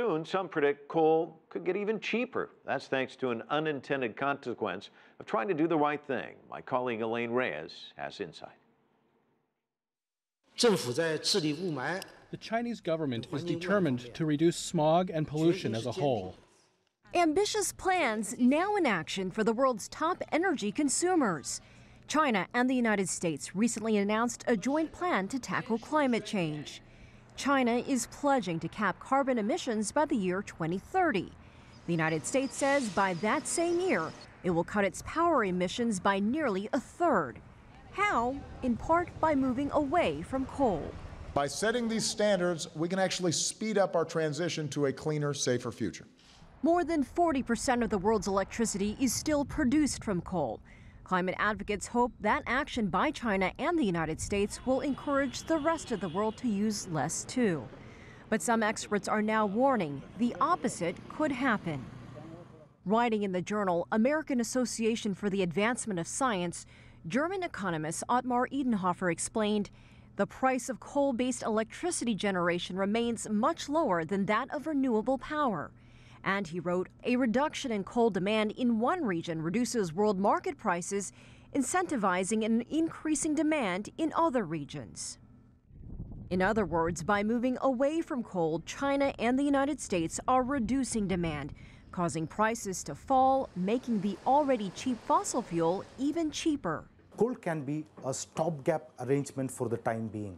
Soon, some predict coal could get even cheaper. That's thanks to an unintended consequence of trying to do the right thing. My colleague Elaine Reyes has insight. The Chinese government is determined to reduce smog and pollution as a whole. Ambitious plans now in action for the world's top energy consumers. China and the United States recently announced a joint plan to tackle climate change. China is pledging to cap carbon emissions by the year 2030. The United States says by that same year, it will cut its power emissions by nearly a third. How? In part by moving away from coal. By setting these standards, we can actually speed up our transition to a cleaner, safer future. More than 40% of the world's electricity is still produced from coal. Climate advocates hope that action by China and the United States will encourage the rest of the world to use less too. But some experts are now warning the opposite could happen. Writing in the journal American Association for the Advancement of Science, German economist Ottmar Edenhofer explained the price of coal-based electricity generation remains much lower than that of renewable power. And he wrote, a reduction in coal demand in one region reduces world market prices, incentivizing an increasing demand in other regions. In other words, by moving away from coal, China and the United States are reducing demand, causing prices to fall, making the already cheap fossil fuel even cheaper. Coal can be a stopgap arrangement for the time being.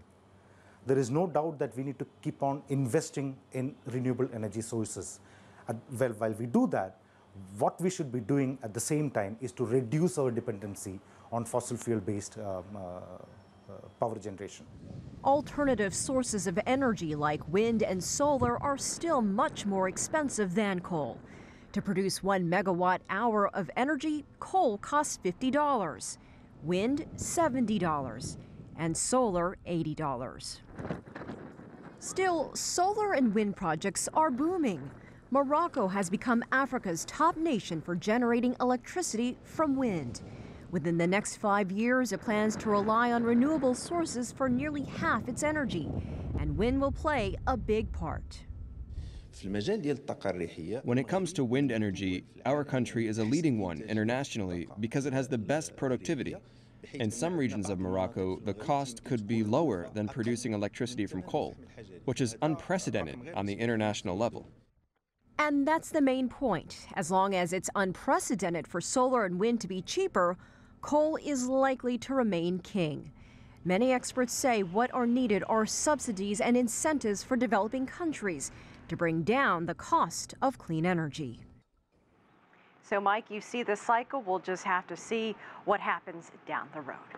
There is no doubt that we need to keep on investing in renewable energy sources. Well, while we do that, what we should be doing at the same time is to reduce our dependency on fossil fuel-based power generation. Alternative sources of energy like wind and solar are still much more expensive than coal. To produce 1 megawatt hour of energy, coal costs $50, wind $70, and solar $80. Still, solar and wind projects are booming. Morocco has become Africa's top nation for generating electricity from wind. Within the next 5 years, it plans to rely on renewable sources for nearly half its energy, and wind will play a big part. When it comes to wind energy, our country is a leading one internationally because it has the best productivity. In some regions of Morocco, the cost could be lower than producing electricity from coal, which is unprecedented on the international level. And that's the main point. As long as it's unprecedented for solar and wind to be cheaper, coal is likely to remain king. Many experts say what are needed are subsidies and incentives for developing countries to bring down the cost of clean energy. So, Mike, you see the cycle. We'll just have to see what happens down the road.